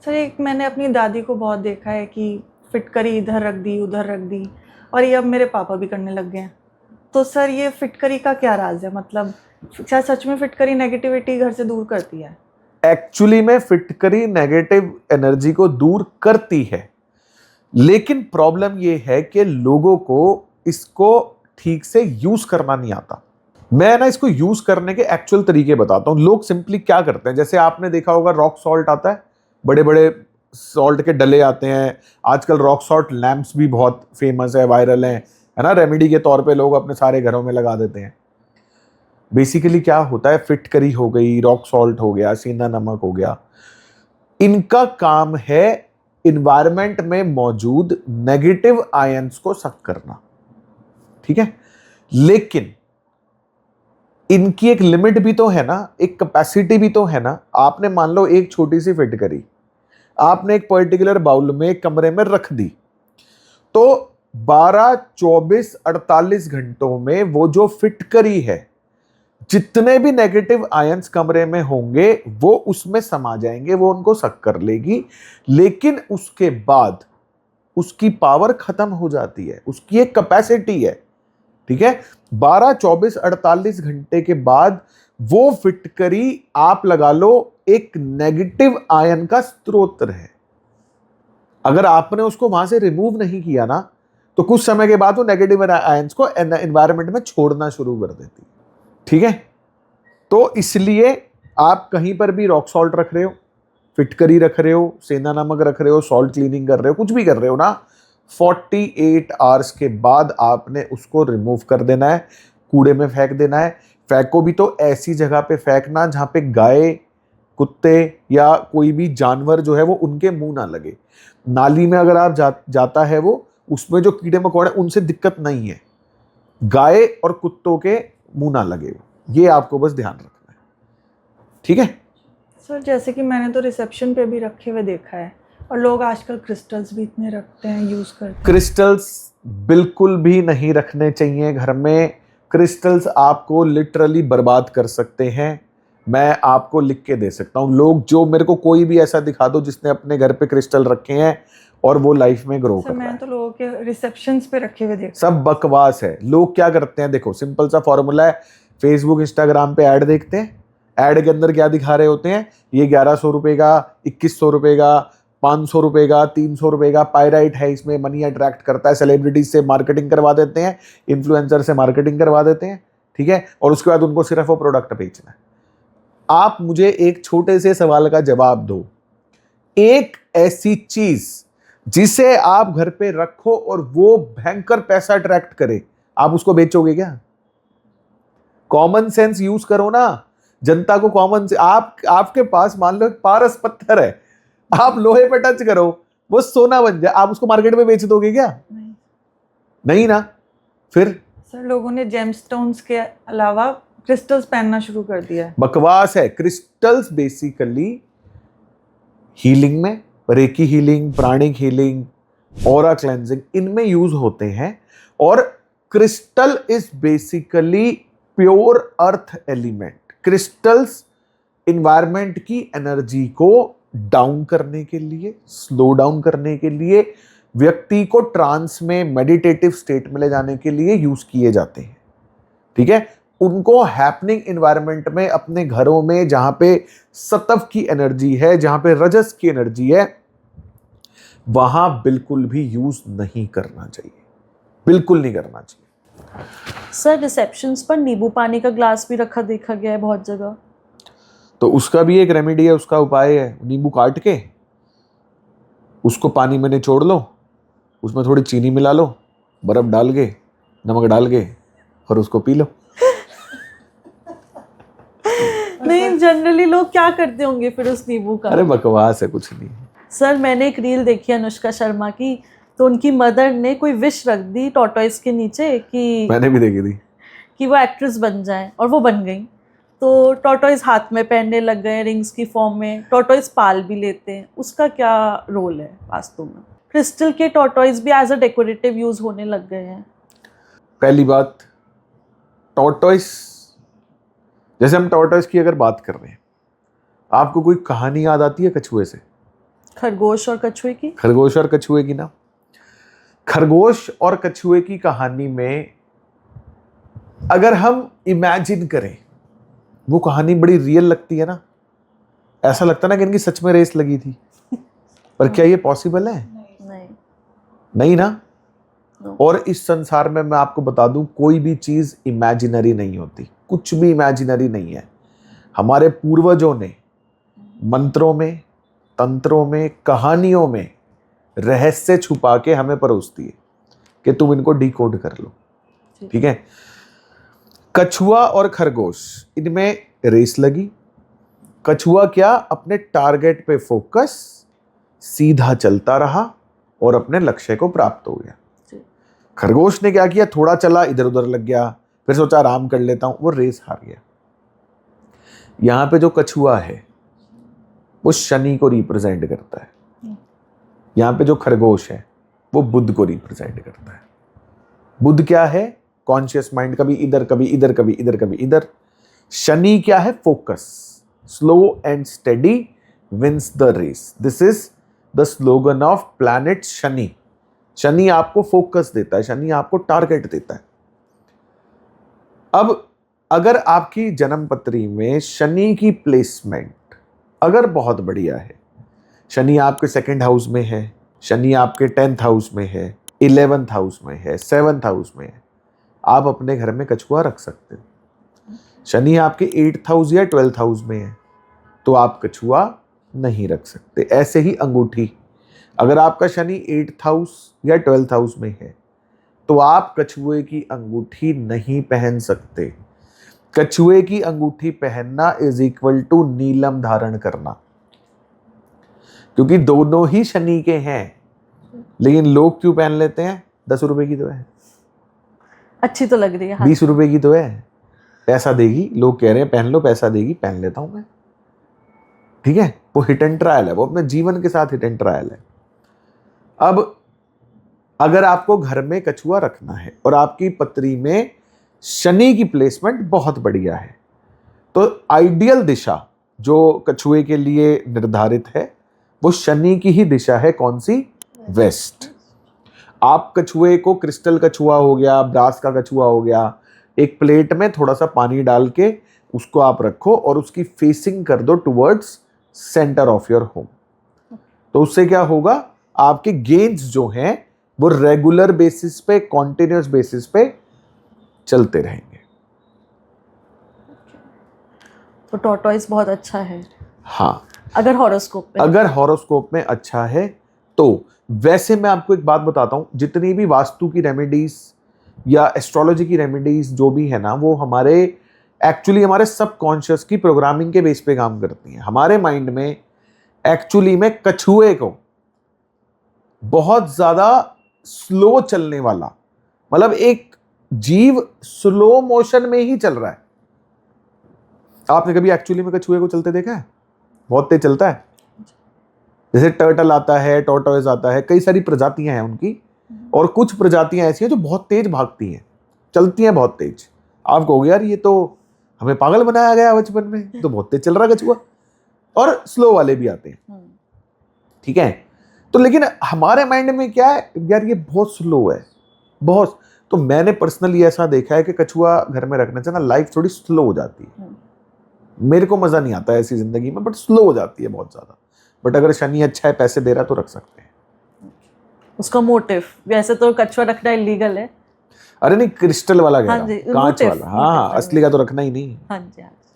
Sir एक मैंने अपनी दादी को बहुत देखा है कि फिटकरी इधर रख दी उधर रख दी, और ये अब मेरे पापा भी करने लग गए हैं। तो सर ये फिटकरी का क्या राज है? मतलब क्या सच में फिटकरी नेगेटिविटी घर से दूर करती है? एक्चुअली में फिटकरी नेगेटिव एनर्जी को दूर करती है, लेकिन प्रॉब्लम ये है कि लोगों को इसको ठीक से यूज करना नहीं आता। मैं ना इसको यूज करने के एक्चुअल तरीके बताता हूं। लोग सिंपली क्या करते हैं, जैसे आपने देखा होगा रॉक सॉल्ट आता है, बड़े बड़े सॉल्ट के डले आते हैं। आजकल रॉक सॉल्ट लैंप्स भी बहुत फेमस है, वायरल है ना, रेमेडी के तौर पे लोग अपने सारे घरों में लगा देते हैं। बेसिकली क्या होता है, फिटकरी हो गई, रॉक सॉल्ट हो गया, सेंधा नमक हो गया, इनका काम है इन्वायरमेंट में मौजूद नेगेटिव आयंस को सक करना। ठीक है, लेकिन इनकी एक लिमिट भी तो है ना, एक कैपेसिटी भी तो है ना। आपने मान लो एक छोटी सी फिटकरी आपने एक पर्टिकुलर बाउल में एक कमरे में रख दी, तो 12, 24, 48 घंटों में वो जो फिटकरी है, जितने भी नेगेटिव आयंस कमरे में होंगे वो उसमें समा जाएंगे, वो उनको सक कर लेगी। लेकिन उसके बाद उसकी पावर खत्म हो जाती है, उसकी एक कैपेसिटी है। ठीक है, 12, 24, 48 घंटे के बाद वो फिटकरी आप लगा लो एक नेगेटिव आयन का स्रोत है। अगर आपने उसको वहां से रिमूव नहीं किया ना, तो कुछ समय के बाद वो नेगेटिव आयंस को एनवायरनमेंट में छोड़ना शुरू कर देती है। ठीक है, तो इसलिए आप कहीं पर भी रॉक सॉल्ट रख रहे हो, फिटकरी रख रहे हो, सेंधा नमक रख रहे हो, सॉल्ट क्लीनिंग कर रहे हो, कुछ भी कर रहे हो ना, 48 आवर्स के बाद आपने उसको रिमूव कर देना है, कूड़े में फेंक देना है। फेंको भी तो ऐसी जगह पे फेंकना जहां पे गाय, कुत्ते या कोई भी जानवर जो है वो उनके मुंह ना लगे। नाली में अगर आप जाता है वो, उसमें जो कीड़े मकोड़े उनसे दिक्कत नहीं है, गाय और कुत्तों के मुंह ना लगे, ये आपको बस ध्यान रखना है। ठीक है सर जैसे कि मैंने तो रिसेप्शन पे भी रखे हुए देखा है, और लोग आजकल क्रिस्टल्स भी इतने रखते हैं, यूज करते हैं। क्रिस्टल्स बिल्कुल भी नहीं रखने चाहिए घर में। क्रिस्टल्स आपको लिटरली बर्बाद कर सकते हैं। मैं आपको लिख के दे सकता हूं, लोग जो मेरे को कोई भी ऐसा दिखा दो जिसने अपने घर पे क्रिस्टल रखे हैं और वो लाइफ में ग्रो कर रहा है। मैं तो लोगों के रिसेप्शंस पे रखे हुए देखा। सब बकवास है। लोग क्या करते हैं, देखो सिंपल सा फॉर्मूला है, फेसबुक इंस्टाग्राम पे ऐड देखते हैं, ऐड के अंदर क्या दिखा रहे होते हैं, ये 1100 रुपए का, 2100 रुपए का, 500 रुपए का, 300 रुपए का, पायराइट है, इसमें मनी अट्रैक्ट करता है, सेलिब्रिटीज से मार्केटिंग करवा देते हैं, इन्फ्लुएंसर से मार्केटिंग करवा देते हैं। ठीक है, और उसके बाद उनको सिर्फ वो प्रोडक्ट बेचना है। आप मुझे एक छोटे से सवाल का जवाब दो, एक ऐसी चीज जिसे आप घर पे रखो और वो भयंकर पैसा अट्रैक्ट करे, आप उसको बेचोगे क्या? कॉमन सेंस यूज करो ना, जनता को कॉमन से। आपके पास मान लो एक पारस पत्थर है, आप लोहे पे टच करो वो सोना बन जाए, आप उसको मार्केट में बेच दोगे क्या? नहीं ना। फिर सर लोगों ने जेमस्टोन्स के अलावा क्रिस्टल्स पहनना शुरू कर दिया है। बकवास है। क्रिस्टल्स बेसिकली हीलिंग में, reiki healing, pranic healing, aura cleansing, इनमें यूज होते हैं। और crystal is basically pure earth element. Crystals environment की एनर्जी को डाउन करने के लिए, स्लो डाउन करने के लिए, व्यक्ति को ट्रांस में, मेडिटेटिव स्टेट में ले जाने के लिए यूज किए जाते हैं। ठीक है, उनको हैपनिंग इन्वायरमेंट में, अपने घरों में जहां पे सत्व की एनर्जी है, जहां पे रजस की एनर्जी है, वहां बिल्कुल भी यूज नहीं करना चाहिए, बिल्कुल नहीं करना चाहिए। सर रिसेप्शंस पर नींबू पानी का ग्लास भी रखा देखा गया है बहुत जगह। तो उसका भी एक रेमेडी है, उसका उपाय है, नींबू काट के उसको पानी में निचोड़ लो, उसमें थोड़ी चीनी मिला लो, बर्फ डाल के, नमक डाल के, और उसको पी लो। नहीं, जनरली लोग क्या करते होंगे फिर उस नींबू का? अरे बकवास है, कुछ नहीं। सर मैंने एक रील देखी अनुष्का शर्मा की, तो उनकी मदर ने कोई विश रख दी टॉर्टोइस के नीचे कि मैंने भी देखी थी कि वो एक्ट्रेस बन जाए, और वो बन गई। तो टॉर्टोइस हाथ में पहनने लग गए रिंग्स की फॉर्म में, टॉर्टोइस पाल भी लेते हैं। उसका क्या रोल है वास्तव में? क्रिस्टल के टॉर्टोइस भी एज अ डेकोरेटिव यूज होने लग गए हैं। पहली बात, टॉर्टोइस, जैसे हम टॉर्टोइस की अगर बात कर रहे हैं, आपको कोई कहानी याद आती है कछुए से? खरगोश और कछुए की? खरगोश और कछुए की ना, खरगोश और कछुए की कहानी में अगर हम इमेजिन करें, वो कहानी बड़ी रियल लगती है ना, ऐसा लगता है ना कि इनकी सच में रेस लगी थी। पर क्या ये पॉसिबल है? नहीं। नहीं ना। No. और इस संसार में मैं आपको बता दूं, कोई भी चीज इमेजिनरी नहीं होती, कुछ भी इमेजिनरी नहीं है। हमारे पूर्वजों ने मंत्रों में, तंत्रों में, कहानियों में रहस्य छुपा के हमें परोस दिए कि तुम इनको डिकोड कर लो। ठीक है। कछुआ और खरगोश, इनमें रेस लगी। कछुआ क्या, अपने टारगेट पे फोकस, सीधा चलता रहा और अपने लक्ष्य को प्राप्त हो गया। खरगोश ने क्या किया, थोड़ा चला, इधर उधर लग गया, फिर सोचा आराम कर लेता हूं, वो रेस हार गया। यहां पे जो कछुआ है वो शनि को रिप्रेजेंट करता है। यहां पे जो खरगोश है वो बुध को रिप्रेजेंट करता है। बुध क्या है, कॉन्शियस माइंड, कभी इधर कभी इधर कभी इधर कभी इधर। शनि क्या है, focus, slow and steady wins the race. This is the slogan of planet Shani. Shani आपको फोकस देता है, शनि आपको टारगेट देता है। अब अगर आपकी जन्म पत्री में शनि की प्लेसमेंट अगर बहुत बढ़िया है, शनि आपके 2nd हाउस में है, शनि आपके 10th हाउस में है, 11th हाउस में है, 7th हाउस में है, आप अपने घर में कछुआ रख सकते हो। शनि आपके 8th हाउस या 12th हाउस में है तो आप कछुआ नहीं रख सकते। ऐसे ही अंगूठी, अगर आपका शनि 8th हाउस या 12th हाउस में है तो आप कछुए की अंगूठी नहीं पहन सकते। कछुए की अंगूठी पहनना इज इक्वल टू नीलम धारण करना, क्योंकि दोनों ही शनि के हैं। लेकिन लोग क्यों पहन लेते हैं? 10 रुपए की तो है, अच्छी तो लग रही है। 20 रुपए की तो है, पैसा देगी, लोग कह रहे हैं पहन लो, पैसा देगी, पहन लेता हूं मैं। ठीक है, वो हिट एंड ट्रायल है, वो अपने जीवन के साथ हिट एंड ट्रायल है। अब अगर आपको घर में कछुआ रखना है और आपकी पत्री में शनि की प्लेसमेंट बहुत बढ़िया है, तो आइडियल दिशा जो कछुए के लिए निर्धारित है वो शनि की ही दिशा है। कौन सी? वेस्ट। आप कछुए को, क्रिस्टल कछुआ हो गया, ब्रास का कछुआ हो गया, एक प्लेट में थोड़ा सा पानी डाल के उसको आप रखो और उसकी फेसिंग कर दो towards centre of your home. तो उससे क्या होगा, आपके गेन्स जो हैं वो रेगुलर बेसिस पे, कॉन्टिन्यूस बेसिस पे चलते रहेंगे। तो टॉर्टोइज बहुत अच्छा है। हाँ, अगर हॉरोस्कोप में, अगर हॉरोस्कोप में अच्छा है तो। वैसे मैं आपको एक बात बताता हूं, जितनी भी वास्तु की रेमेडीज या एस्ट्रोलॉजी की रेमेडीज जो भी है ना, वो हमारे एक्चुअली हमारे सबकॉन्शियस की प्रोग्रामिंग के बेस पे काम करती हैं। हमारे माइंड में एक्चुअली में कछुए को बहुत ज्यादा स्लो चलने वाला, मतलब एक जीव स्लो मोशन में ही चल रहा है। आपने कभी एक्चुअली में कछुए को चलते देखा है? बहुत तेज चलता है। जैसे टर्टल आता है, टॉर्टोइज आता है, कई सारी प्रजातियां हैं उनकी, और कुछ प्रजातियां ऐसी हैं जो बहुत तेज भागती हैं, चलती हैं बहुत तेज। आप कहोगे यार ये तो हमें पागल बनाया गया बचपन में, तो बहुत तेज चल रहा है कछुआ। और स्लो वाले भी आते हैं। ठीक है, तो लेकिन हमारे माइंड में क्या है यार, ये बहुत स्लो है, बहुत। तो मैंने पर्सनली ऐसा देखा है कि कछुआ घर में रखने से ना लाइफ थोड़ी स्लो हो जाती है। मेरे को मजा नहीं आता है ऐसी जिंदगी में, बट स्लो हो जाती है बहुत ज्यादा। बट अगर शनि अच्छा है, पैसे दे रहा है, तो रख सकते हैं। उसका मोटिव, वैसे तो कछुआ रखना इलीगल है। अरे नहीं, क्रिस्टल वाला कह रहा हूं, हाँ जी, कांच मोटिव, वाला। हाँ, मोटिव, असली का तो रखना ही नहीं। हाँ जी, हाँ जी।